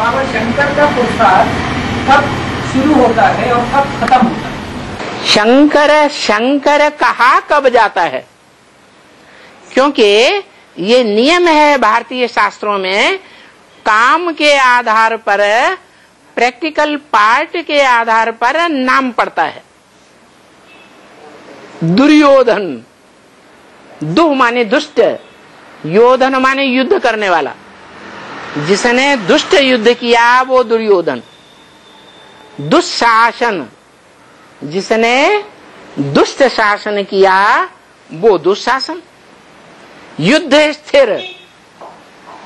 बाबा शंकर का पुरुषार्थ कब शुरू होता है और कब खत्म होता है? शंकर कहा कब जाता है? क्योंकि ये नियम है भारतीय शास्त्रों में, काम के आधार पर, प्रैक्टिकल पार्ट के आधार पर नाम पड़ता है। दुर्योधन, दुह माने दुष्ट, योधन माने युद्ध करने वाला, जिसने दुष्ट युद्ध किया वो दुर्योधन। दुशासन, जिसने दुष्ट शासन किया वो दुशासन। युधिष्ठिर,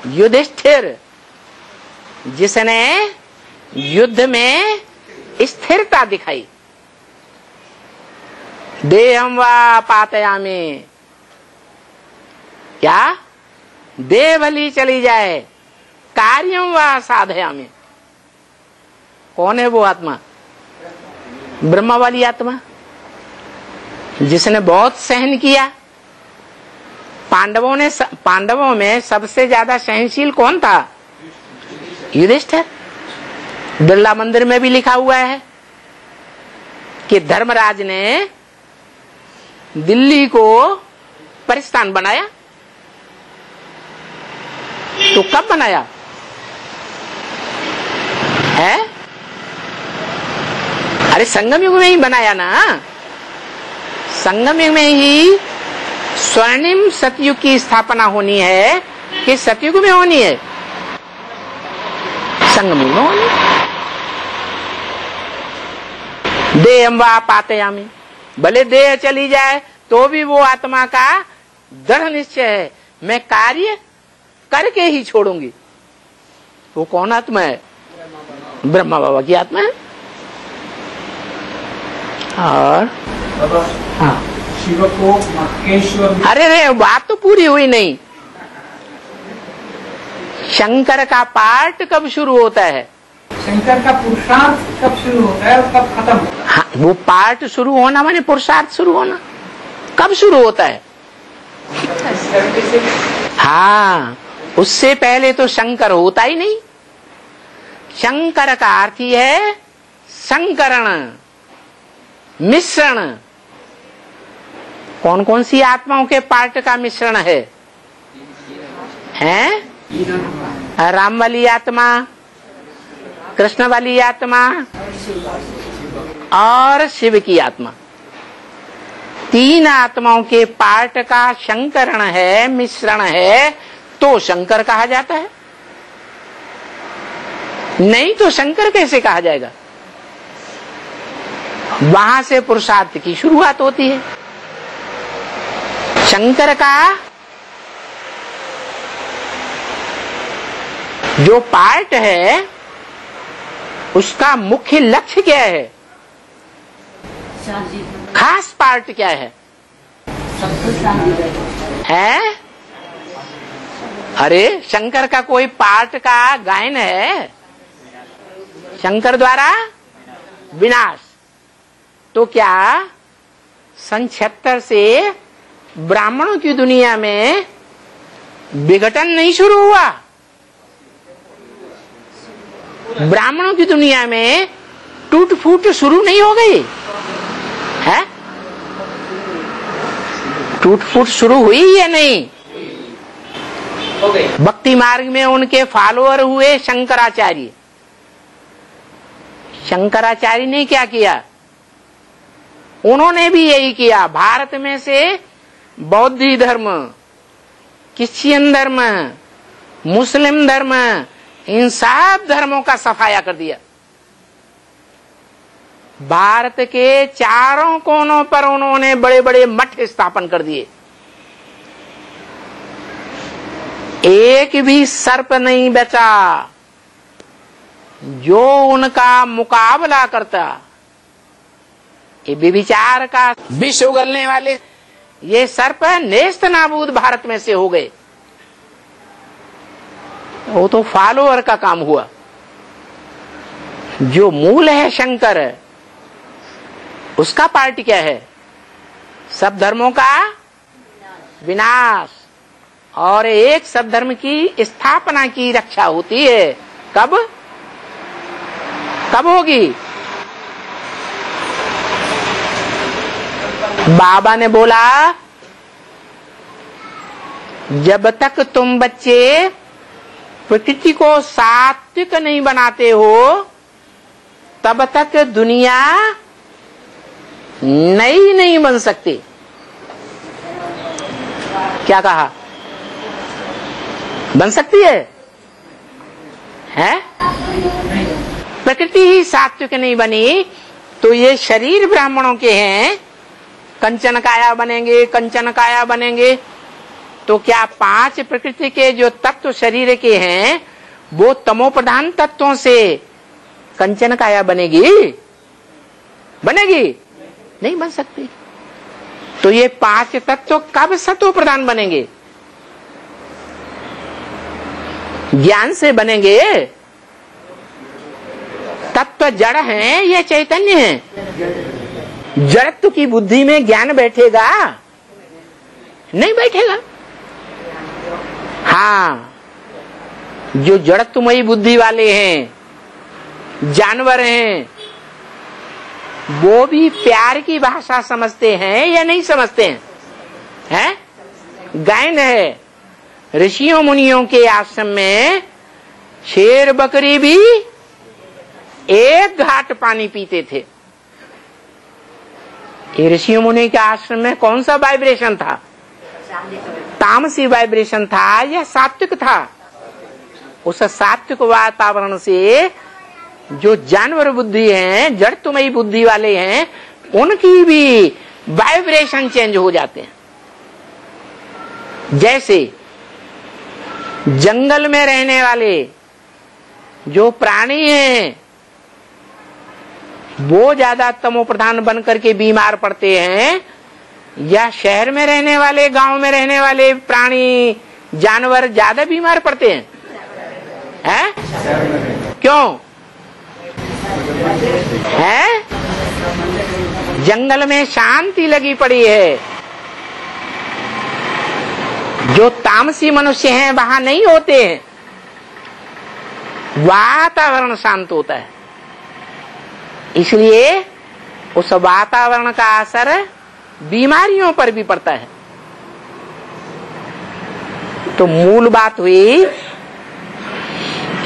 युधिष्ठिर जिसने युद्ध में स्थिरता दिखाई। देहम वा पातयामि, क्या देह भली चली जाए, कार्यम वा साधयामि। कौन है वो आत्मा? ब्रह्मा वाली आत्मा, जिसने बहुत सहन किया। पांडवों में सबसे ज्यादा सहनशील कौन था? युधिष्ठिर। बिरला मंदिर में भी लिखा हुआ है कि धर्मराज ने दिल्ली को परिस्थान बनाया। तो कब बनाया है? अरे संगम युग में ही बनाया ना। संगम युग में ही स्वर्णिम सतयुग की स्थापना होनी है कि सतयुग में होनी है? संगम युग में होनी है। देहम वा पातयामि, भले देह चली जाए तो भी वो आत्मा का दृढ़ निश्चय है, मैं कार्य करके ही छोड़ूंगी। वो कौन आत्मा है? ब्रह्मा बाबा की आत्मा है। और हाँ, शिव को महेश्वर। अरे बात तो पूरी हुई नहीं। शंकर का पाठ कब शुरू होता है? शंकर का पुरुषार्थ कब शुरू होता है और कब खत्म होता है? हाँ, वो पाठ शुरू होना माने पुरुषार्थ शुरू होना। कब शुरू होता है? हाँ, उससे पहले तो शंकर होता ही नहीं। शंकर का अर्थ ही है संकरण, मिश्रण। कौन कौन सी आत्माओं के पार्ट का मिश्रण है? हैं? राम वाली आत्मा, कृष्ण वाली आत्मा और शिव की आत्मा। तीन आत्माओं के पार्ट का संकरण है, मिश्रण है, तो शंकर कहा जाता है। नहीं तो शंकर कैसे कहा जाएगा? वहां से पुरुषार्थ की शुरुआत होती है। शंकर का जो पार्ट है उसका मुख्य लक्ष्य क्या है? खास पार्ट क्या है? है? अरे शंकर का कोई पार्ट का गायन है? शंकर द्वारा विनाश। तो क्या सन 76 से ब्राह्मणों की दुनिया में विघटन नहीं शुरू हुआ? ब्राह्मणों की दुनिया में टूट फूट शुरू नहीं हो गई है? टूट फूट शुरू हुई या नहीं? भक्ति मार्ग में उनके फॉलोअर हुए शंकराचार्य। शंकराचार्य ने क्या किया? उन्होंने भी यही किया। भारत में से बौद्ध धर्म, क्रिश्चियन धर्म, मुस्लिम धर्म, इन सब धर्मों का सफाया कर दिया। भारत के चारों कोनों पर उन्होंने बड़े बड़े मठ स्थापन कर दिए। एक भी सर्प नहीं बचा जो उनका मुकाबला करता। ये व्यभिचार का विष उगलने वाले ये सर्प नेस्त नाबूद भारत में से हो गए। वो तो फॉलोअर का काम हुआ। जो मूल है शंकर, उसका पार्ट क्या है? सब धर्मों का विनाश और एक सब धर्म की स्थापना की रक्षा होती है। कब? कब होगी? बाबा ने बोला जब तक तुम बच्चे प्रकृति को सात्विक नहीं बनाते हो तब तक दुनिया नई नहीं बन सकती। क्या कहा? बन सकती है? प्रकृति ही सात्विक नहीं बनी तो ये शरीर ब्राह्मणों के हैं, कंचन काया बनेंगे, कंचन काया बनेंगे। तो क्या 5 प्रकृति के जो तत्व शरीर के हैं वो तमो प्रधान तत्वों से कंचन काया बनेगी? बनेगी? नहीं बन सकती। तो ये 5 तत्व कब सतो प्रधान बनेंगे? ज्ञान से बनेंगे। तत्व जड़ है या चैतन्य है? जड़त्व की बुद्धि में ज्ञान बैठेगा? नहीं बैठेगा। हाँ, जो जड़त्वमयी बुद्धि वाले हैं, जानवर हैं, वो भी प्यार की भाषा समझते हैं या नहीं समझते हैं? गायन है। ऋषियों मुनियों के आश्रम में शेर बकरी भी एक घाट पानी पीते थे। ये ऋषियों मुनि के आश्रम में कौन सा वाइब्रेशन था? तामसी वाइब्रेशन था या सात्विक था? उस सात्विक वातावरण से जो जानवर बुद्धि है, जड़त्वमयी बुद्धि वाले हैं, उनकी भी वाइब्रेशन चेंज हो जाते हैं। जैसे जंगल में रहने वाले जो प्राणी हैं वो ज्यादा तमो प्रधान बन करके बीमार पड़ते हैं, या शहर में रहने वाले, गांव में रहने वाले प्राणी जानवर ज्यादा बीमार पड़ते हैं? क्यों? जंगल में शांति लगी पड़ी है। जो तामसी मनुष्य हैं वहां नहीं होते हैं, वातावरण शांत होता है। इसलिए उस वातावरण का असर बीमारियों पर भी पड़ता है। तो मूल बात हुई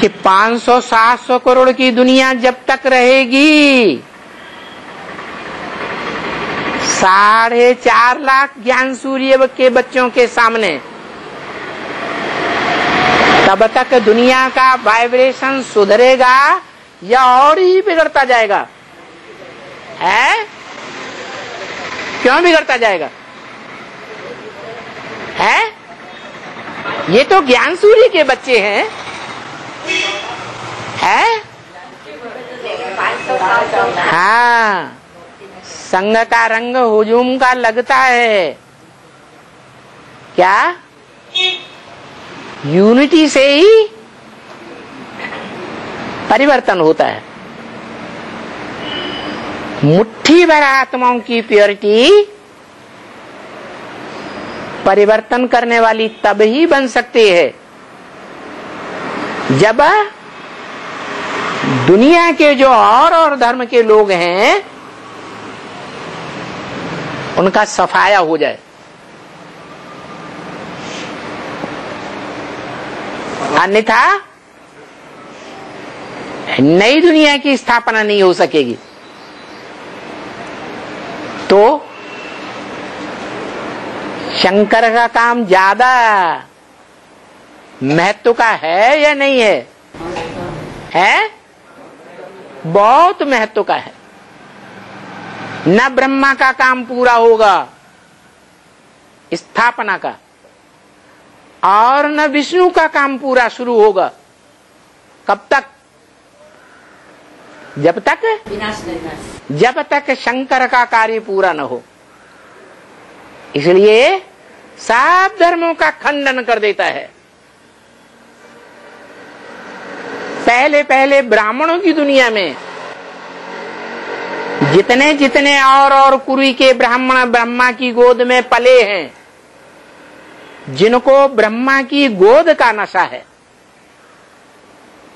कि 500-700 करोड़ की दुनिया जब तक रहेगी, 4.5 लाख ज्ञान सूर्य के बच्चों के सामने, तब तक दुनिया का वाइब्रेशन सुधरेगा या और ही बिगड़ता जाएगा? क्यों बिगड़ता जाएगा? ये तो ज्ञान सूर्य के बच्चे हैं। हाँ, संग का रंग हुजूम का लगता है। क्या? यूनिटी से ही परिवर्तन होता है। मुट्ठी भर आत्माओं की प्योरिटी परिवर्तन करने वाली तब ही बन सकती है जब दुनिया के जो और धर्म के लोग हैं उनका सफाया हो जाए। अन्यथा नई दुनिया की स्थापना नहीं हो सकेगी। तो शंकर का काम ज्यादा महत्व का है या नहीं है? बहुत महत्व का है। न ब्रह्मा का काम पूरा होगा स्थापना का, और न विष्णु का काम पूरा शुरू होगा। कब तक? जब तक शंकर का कार्य पूरा न हो। इसलिए सब धर्मों का खंडन कर देता है। पहले पहले ब्राह्मणों की दुनिया में जितने जितने और कुरी के ब्राह्मण ब्रह्मा की गोद में पले हैं, जिनको ब्रह्मा की गोद का नशा है,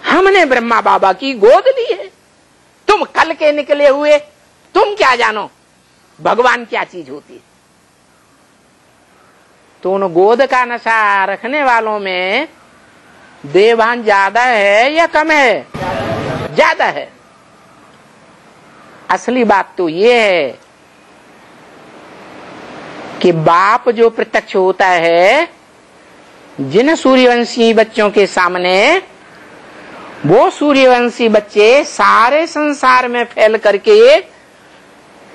हमने ब्रह्मा बाबा की गोद ली है। तुम कल के निकले हुए, तुम क्या जानो भगवान क्या चीज होती है। तो उन गोद का नशा रखने वालों में देवभान ज्यादा है या कम है? ज्यादा है। असली बात तो ये है कि बाप जो प्रत्यक्ष होता है जिन सूर्यवंशी बच्चों के सामने, वो सूर्यवंशी बच्चे सारे संसार में फैल करके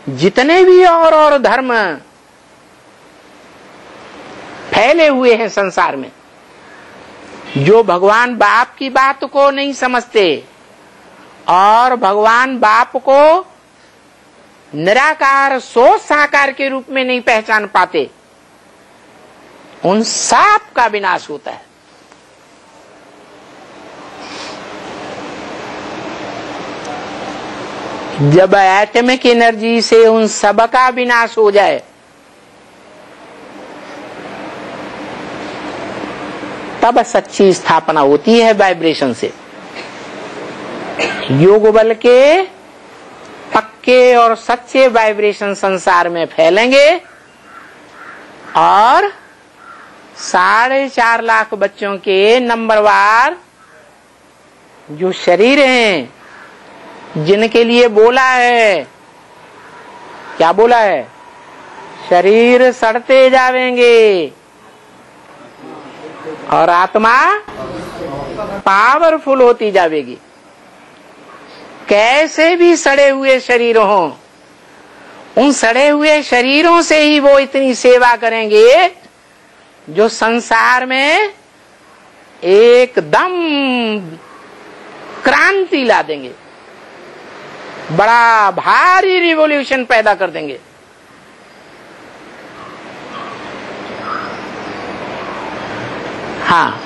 जितने भी और धर्म फैले हुए हैं संसार में, जो भगवान बाप की बात को नहीं समझते और भगवान बाप को निराकार सोच साकार के रूप में नहीं पहचान पाते, उन सब का विनाश होता है। जब एटॉमिक एनर्जी से उन सब का विनाश हो जाए, तब सच्ची स्थापना होती है वाइब्रेशन से। योग बल के पक्के और सच्चे वाइब्रेशन संसार में फैलेंगे और 4.5 लाख बच्चों के नंबरवार जो शरीर हैं, जिनके लिए बोला है, क्या बोला है? शरीर सड़ते जावेंगे और आत्मा पावरफुल होती जाएगी। कैसे भी सड़े हुए शरीर हों, उन सड़े हुए शरीरों से ही वो इतनी सेवा करेंगे जो संसार में एकदम क्रांति ला देंगे, बड़ा भारी रिवॉल्यूशन पैदा कर देंगे। हाँ,